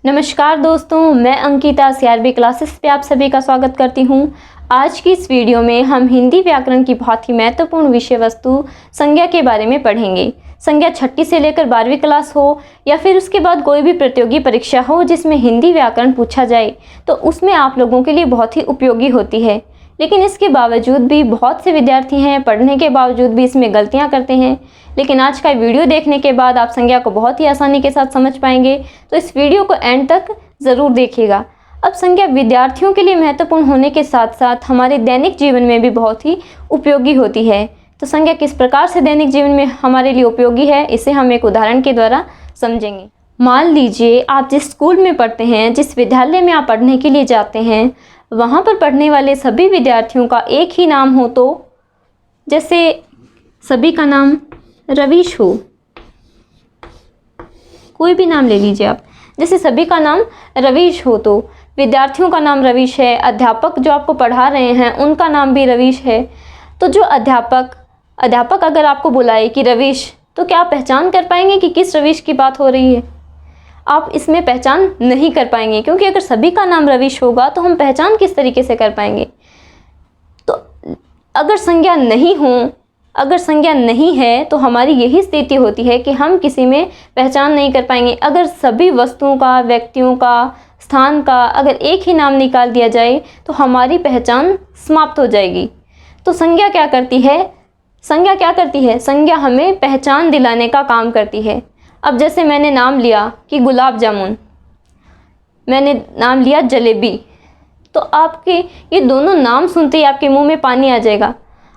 नमस्कार दोस्तों, मैं अंकिता सीआरबी क्लासेस पे आप सभी का स्वागत करती हूँ। आज की इस वीडियो में हम हिंदी व्याकरण की बहुत ही महत्वपूर्ण विषय वस्तु संज्ञा के बारे में पढ़ेंगे। संज्ञा छठी से लेकर 12वीं क्लास हो या फिर उसके बाद कोई भी प्रतियोगी परीक्षा हो जिसमें हिंदी व्याकरण पूछा जाए तो उसमें आप लोगों के लिए बहुत ही उपयोगी होती है। लेकिन इसके बावजूद भी बहुत से विद्यार्थी हैं, पढ़ने के बावजूद भी इसमें गलतियां करते हैं। लेकिन आज का वीडियो देखने के बाद आप संज्ञा को बहुत ही आसानी के साथ समझ पाएंगे, तो इस वीडियो को एंड तक ज़रूर देखिएगा। अब संज्ञा विद्यार्थियों के लिए महत्वपूर्ण होने के साथ साथ हमारे दैनिक जीवन में भी बहुत ही उपयोगी होती है। तो संज्ञा किस प्रकार से दैनिक जीवन में हमारे लिए उपयोगी है, इसे हम एक उदाहरण के द्वारा समझेंगे। मान लीजिए आप जिस स्कूल में पढ़ते हैं, जिस विद्यालय में आप पढ़ने के लिए जाते हैं, वहाँ पर पढ़ने वाले सभी विद्यार्थियों का एक ही नाम हो, तो जैसे सभी का नाम रवीश हो, कोई भी नाम ले लीजिए आप, जैसे सभी का नाम रवीश हो तो विद्यार्थियों का नाम रवीश है, अध्यापक जो आपको पढ़ा रहे हैं उनका नाम भी रवीश है। तो जो अध्यापक अगर आपको बुलाए कि रवीश, तो क्या आप पहचान कर पाएंगे कि किस रवीश की बात हो रही है? आप इसमें पहचान नहीं कर पाएंगे, क्योंकि अगर सभी का नाम रवीश होगा तो हम पहचान किस तरीके से कर पाएंगे? तो अगर संज्ञा नहीं है तो हमारी यही स्थिति होती है कि हम किसी में पहचान नहीं कर पाएंगे। अगर सभी वस्तुओं का, व्यक्तियों का, स्थान का अगर एक ही नाम निकाल दिया जाए तो हमारी पहचान समाप्त हो जाएगी। तो संज्ञा क्या करती है? संज्ञा हमें पहचान दिलाने का काम करती है। अब जैसे मैंने नाम लिया कि गुलाब जामुन, मैंने नाम लिया जलेबी, तो आपके ये दोनों नाम सुनते ही आपके मुंह में पानी आ जाएगा।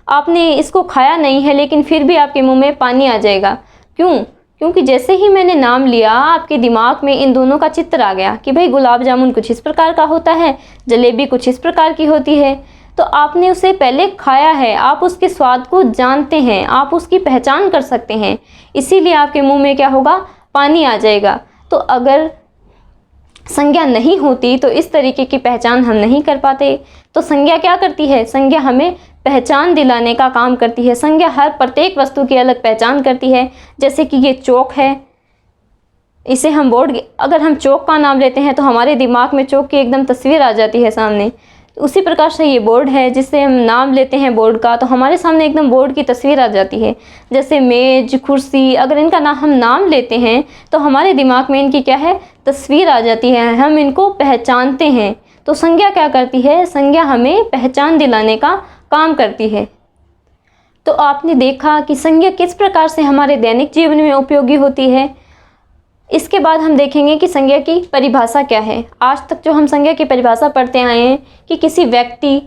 आपने इसको खाया नहीं है लेकिन फिर भी आपके मुंह में पानी आ जाएगा। क्यों? क्योंकि जैसे ही मैंने नाम लिया आपके दिमाग में इन दोनों का चित्र आ गया कि भाई गुलाब जामुन कुछ इस प्रकार का होता है, जलेबी कुछ इस प्रकार की होती है। तो आपने उसे पहले खाया है, आप उसके स्वाद को जानते हैं, आप उसकी पहचान कर सकते हैं, इसीलिए आपके मुंह में क्या होगा? पानी आ जाएगा। तो अगर संज्ञा नहीं होती तो इस तरीके की पहचान हम नहीं कर पाते। तो संज्ञा क्या करती है? संज्ञा हमें पहचान दिलाने का काम करती है। संज्ञा हर प्रत्येक वस्तु की अलग पहचान करती है। जैसे कि ये चौक है, इसे हम अगर हम चौक का नाम लेते हैं तो हमारे दिमाग में चौक की एकदम तस्वीर आ जाती है सामने। उसी प्रकार से ये बोर्ड है, जिससे हम नाम लेते हैं बोर्ड का, तो हमारे सामने एकदम बोर्ड की तस्वीर आ जाती है। जैसे मेज, कुर्सी, अगर इनका हम नाम लेते हैं तो हमारे दिमाग में इनकी क्या है? तस्वीर आ जाती है, हम इनको पहचानते हैं। तो संज्ञा क्या करती है? संज्ञा हमें पहचान दिलाने का काम करती है। तो आपने देखा कि संज्ञा किस प्रकार से हमारे दैनिक जीवन में उपयोगी होती है। इसके बाद हम देखेंगे कि संज्ञा की परिभाषा क्या है। आज तक जो हम संज्ञा की परिभाषा पढ़ते आए हैं कि किसी व्यक्ति,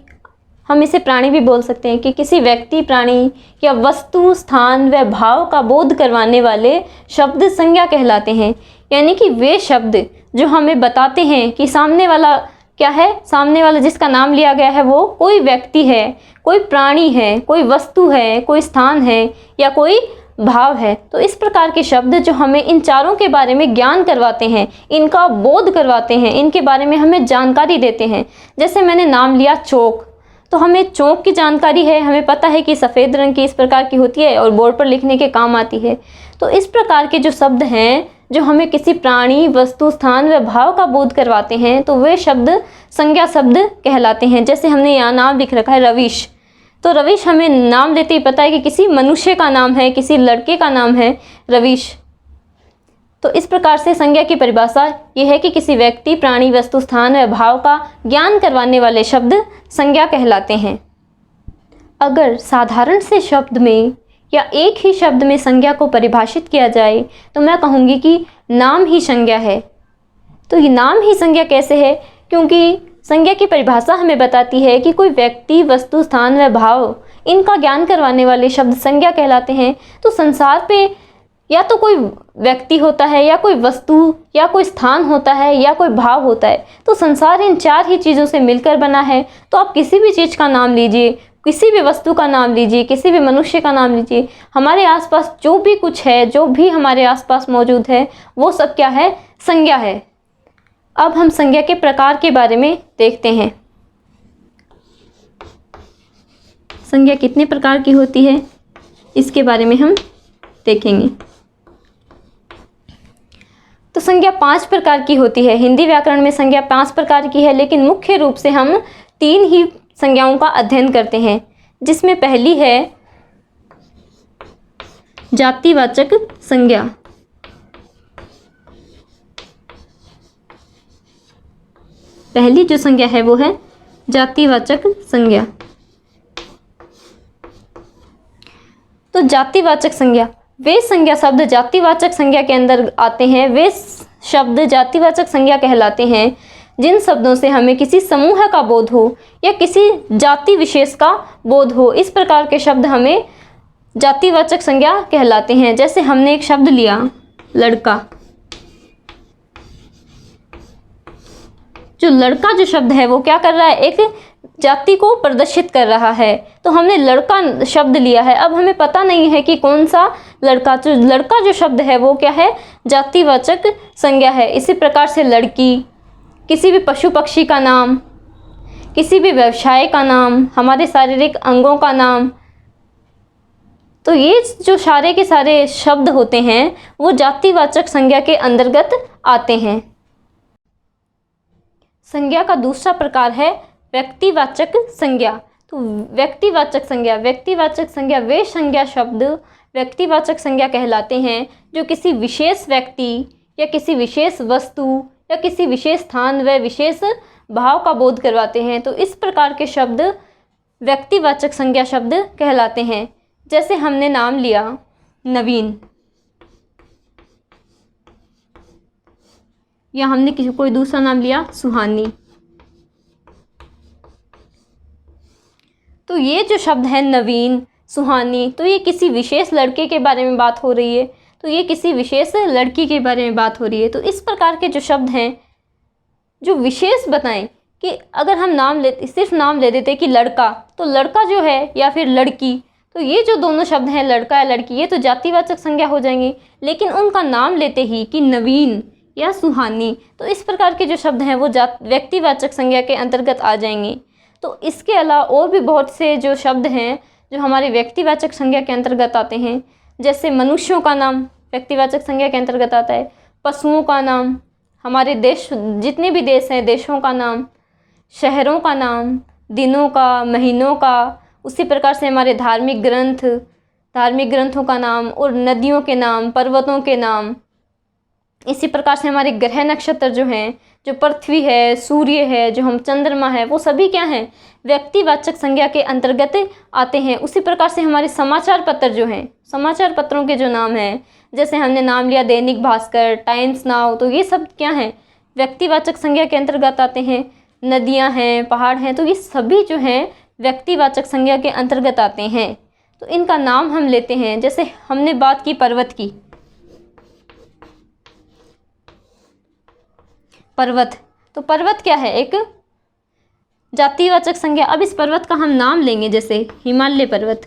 हम इसे प्राणी भी बोल सकते हैं, कि किसी व्यक्ति, प्राणी या वस्तु, स्थान व भाव का बोध करवाने वाले शब्द संज्ञा कहलाते हैं। यानी कि वे शब्द जो हमें बताते हैं कि सामने वाला क्या है, सामने वाला जिसका नाम लिया गया है वो कोई व्यक्ति है, कोई प्राणी है, कोई वस्तु है, कोई स्थान है या कोई भाव है। तो इस प्रकार के शब्द जो हमें इन चारों के बारे में ज्ञान करवाते हैं, इनका बोध करवाते हैं, इनके बारे में हमें जानकारी देते हैं। जैसे मैंने नाम लिया चौक, तो हमें चौक की जानकारी है, हमें पता है कि सफ़ेद रंग की इस प्रकार की होती है और बोर्ड पर लिखने के काम आती है। तो इस प्रकार के जो शब्द हैं जो हमें किसी प्राणी, वस्तु, स्थान व भाव का बोध करवाते हैं, तो वे शब्द संज्ञा शब्द कहलाते हैं। जैसे हमने यहाँ नाम लिख रखा है रवीश, तो रवीश हमें नाम लेते ही पता है कि किसी मनुष्य का नाम है, किसी लड़के का नाम है रवीश। तो इस प्रकार से संज्ञा की परिभाषा ये है कि किसी व्यक्ति, प्राणी, वस्तु, स्थान व भाव का ज्ञान करवाने वाले शब्द संज्ञा कहलाते हैं। अगर साधारण से शब्द में या एक ही शब्द में संज्ञा को परिभाषित किया जाए तो मैं कहूँगी कि नाम ही संज्ञा है। तो ये नाम ही संज्ञा कैसे है? क्योंकि संज्ञा की परिभाषा हमें बताती है कि कोई व्यक्ति, वस्तु, स्थान व भाव, इनका ज्ञान करवाने वाले शब्द संज्ञा कहलाते हैं। तो संसार पे या तो कोई व्यक्ति होता है, या कोई वस्तु, या कोई स्थान होता है, या कोई भाव होता है। तो संसार इन चार ही चीज़ों से मिलकर बना है। तो आप किसी भी चीज़ का नाम लीजिए, किसी भी वस्तु का नाम लीजिए, किसी भी मनुष्य का नाम लीजिए, हमारे आसपास जो भी कुछ है, जो भी हमारे आसपास मौजूद है, वो सब क्या है? संज्ञा है। अब हम संज्ञा के प्रकार के बारे में देखते हैं। संज्ञा कितने प्रकार की होती है, इसके बारे में हम देखेंगे। तो संज्ञा 5 प्रकार की होती है। हिंदी व्याकरण में संज्ञा 5 प्रकार की है, लेकिन मुख्य रूप से हम 3 ही संज्ञाओं का अध्ययन करते हैं, जिसमें पहली है जातिवाचक संज्ञा। पहली जो संज्ञा है वो है जातिवाचक संज्ञा। तो जातिवाचक संज्ञा, वे संज्ञा शब्द जातिवाचक संज्ञा के अंदर आते हैं, वे शब्द जातिवाचक संज्ञा कहलाते हैं जिन शब्दों से हमें किसी समूह का बोध हो या किसी जाति विशेष का बोध हो। इस प्रकार के शब्द हमें जातिवाचक संज्ञा कहलाते हैं। जैसे हमने एक शब्द लिया लड़का, जो लड़का जो शब्द है वो क्या कर रहा है, एक जाति को प्रदर्शित कर रहा है। तो हमने लड़का शब्द लिया है, अब हमें पता नहीं है कि कौन सा लड़का, तो लड़का जो शब्द है वो क्या है, जातिवाचक संज्ञा है। इसी प्रकार से लड़की, किसी भी पशु पक्षी का नाम, किसी भी व्यवसाय का नाम, हमारे शारीरिक अंगों का नाम, तो ये जो सारे के सारे शब्द होते हैं वो जातिवाचक संज्ञा के अंतर्गत आते हैं। संज्ञा का दूसरा प्रकार है व्यक्तिवाचक संज्ञा। तो व्यक्तिवाचक संज्ञा वे संज्ञा शब्द व्यक्तिवाचक संज्ञा कहलाते हैं जो किसी विशेष व्यक्ति या किसी विशेष वस्तु या किसी विशेष स्थान व विशेष भाव का बोध करवाते हैं। तो इस प्रकार के शब्द व्यक्तिवाचक संज्ञा शब्द कहलाते हैं। जैसे हमने नाम लिया नवीन, या हमने कोई दूसरा नाम लिया सुहानी, तो ये जो शब्द है नवीन, सुहानी, तो ये किसी विशेष लड़के के बारे में बात हो रही है, तो ये किसी विशेष लड़की के बारे में बात हो रही है। तो इस प्रकार के जो शब्द हैं जो विशेष बताएं, कि अगर हम सिर्फ नाम ले देते कि लड़का, तो लड़का जो है या फिर लड़की, तो ये जो दोनों शब्द हैं लड़का या लड़की, ये तो जातिवाचक संज्ञा हो जाएंगे। लेकिन उनका नाम लेते ही कि नवीन या सुहानी, तो इस प्रकार के जो शब्द हैं वो व्यक्तिवाचक संज्ञा के अंतर्गत आ जाएंगे। तो इसके अलावा और भी बहुत से जो शब्द हैं जो हमारे व्यक्तिवाचक संज्ञा के अंतर्गत आते हैं। जैसे मनुष्यों का नाम व्यक्तिवाचक संज्ञा के अंतर्गत आता है, पशुओं का नाम, हमारे देश जितने भी देश हैं देशों का नाम, शहरों का नाम, दिनों का, महीनों का, उसी प्रकार से हमारे धार्मिक ग्रंथों का नाम, और नदियों के नाम, पर्वतों के नाम। इसी प्रकार से हमारे ग्रह नक्षत्र जो हैं, जो पृथ्वी है, सूर्य है, जो हम चंद्रमा है, वो सभी क्या हैं, व्यक्तिवाचक संज्ञा के अंतर्गत आते हैं। उसी प्रकार से हमारे समाचार पत्र जो हैं, समाचार पत्रों के जो नाम हैं, जैसे हमने नाम लिया दैनिक भास्कर, टाइम्स नाउ, तो ये सब क्या हैं, व्यक्तिवाचक संज्ञा के अंतर्गत आते हैं। नदियाँ हैं, पहाड़ हैं, तो ये सभी जो हैं व्यक्तिवाचक संज्ञा के अंतर्गत आते हैं। तो इनका नाम हम लेते हैं। जैसे हमने बात की पर्वत की, पर्वत, तो पर्वत क्या है, एक जातिवाचक संज्ञा। अब इस पर्वत का हम नाम लेंगे, जैसे हिमालय पर्वत,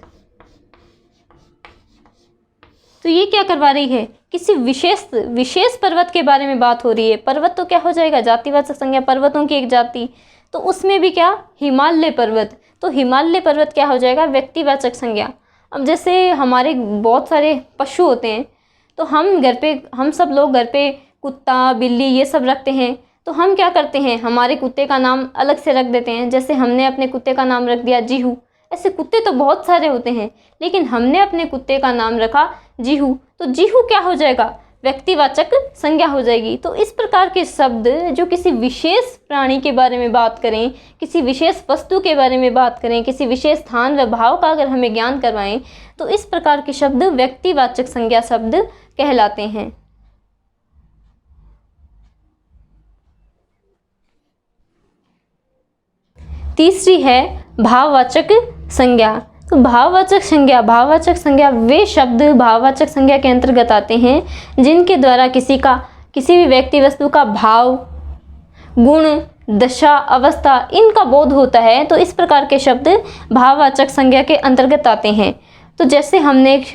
तो ये क्या करवा रही है, किसी विशेष पर्वत के बारे में बात हो रही है। पर्वत तो क्या हो जाएगा, जातिवाचक संज्ञा, पर्वतों की एक जाति, तो उसमें भी क्या, हिमालय पर्वत, तो हिमालय पर्वत क्या हो जाएगा, व्यक्तिवाचक संज्ञा। अब जैसे हमारे बहुत सारे पशु होते हैं, तो हम सब लोग घर पे कुत्ता, बिल्ली ये सब रखते हैं, तो हम क्या करते हैं, हमारे कुत्ते का नाम अलग से रख देते हैं। जैसे हमने अपने कुत्ते का नाम रख दिया जीहू, ऐसे कुत्ते तो बहुत सारे होते हैं, लेकिन हमने अपने कुत्ते का नाम रखा जीहू, तो जीहू क्या हो जाएगा, व्यक्तिवाचक संज्ञा हो जाएगी। तो इस प्रकार के शब्द जो किसी विशेष प्राणी के बारे में बात करें, किसी विशेष वस्तु के बारे में बात करें, किसी विशेष स्थान व भाव का अगर हमें ज्ञान करवाएं, तो इस प्रकार के शब्द व्यक्तिवाचक संज्ञा शब्द कहलाते हैं। तीसरी है भाववाचक संज्ञा। तो भाववाचक संज्ञा वे शब्द भाववाचक संज्ञा के अंतर्गत आते हैं जिनके द्वारा किसी भी व्यक्ति वस्तु का भाव, गुण, दशा, अवस्था इनका बोध होता है। तो इस प्रकार के शब्द भाववाचक संज्ञा के अंतर्गत आते हैं। तो जैसे हमने एक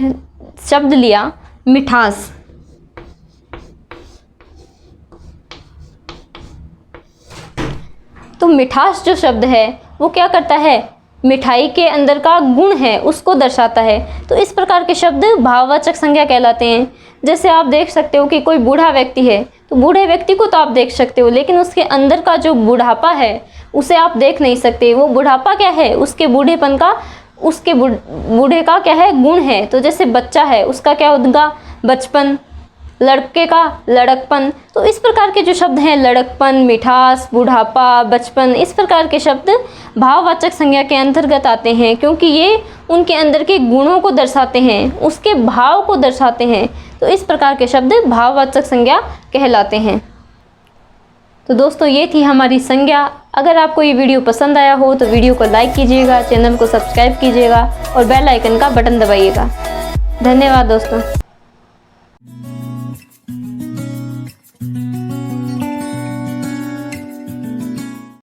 शब्द लिया मिठास, तो मिठास जो शब्द है वो क्या करता है, मिठाई के अंदर का गुण है उसको दर्शाता है। तो इस प्रकार के शब्द भाववाचक संज्ञा कहलाते हैं। जैसे आप देख सकते हो कि कोई बूढ़ा व्यक्ति है, तो बूढ़े व्यक्ति को तो आप देख सकते हो, लेकिन उसके अंदर का जो बुढ़ापा है उसे आप देख नहीं सकते। वो बुढ़ापा क्या है? उसके बूढ़ेपन का, उसके बूढ़े का क्या है? गुण है। तो जैसे बच्चा है, उसका क्या होगा? बचपन। लड़के का लड़कपन। तो इस प्रकार के जो शब्द हैं, लड़कपन, मिठास, बुढ़ापा, बचपन, इस प्रकार के शब्द भाववाचक संज्ञा के अंतर्गत आते हैं, क्योंकि ये उनके अंदर के गुणों को दर्शाते हैं, उसके भाव को दर्शाते हैं। तो इस प्रकार के शब्द भाववाचक संज्ञा कहलाते हैं। तो दोस्तों, ये थी हमारी संज्ञा। अगर आपको ये वीडियो पसंद आया हो तो वीडियो को लाइक कीजिएगा, चैनल को सब्सक्राइब कीजिएगा और बेल आइकन का बटन दबाइएगा। धन्यवाद दोस्तों।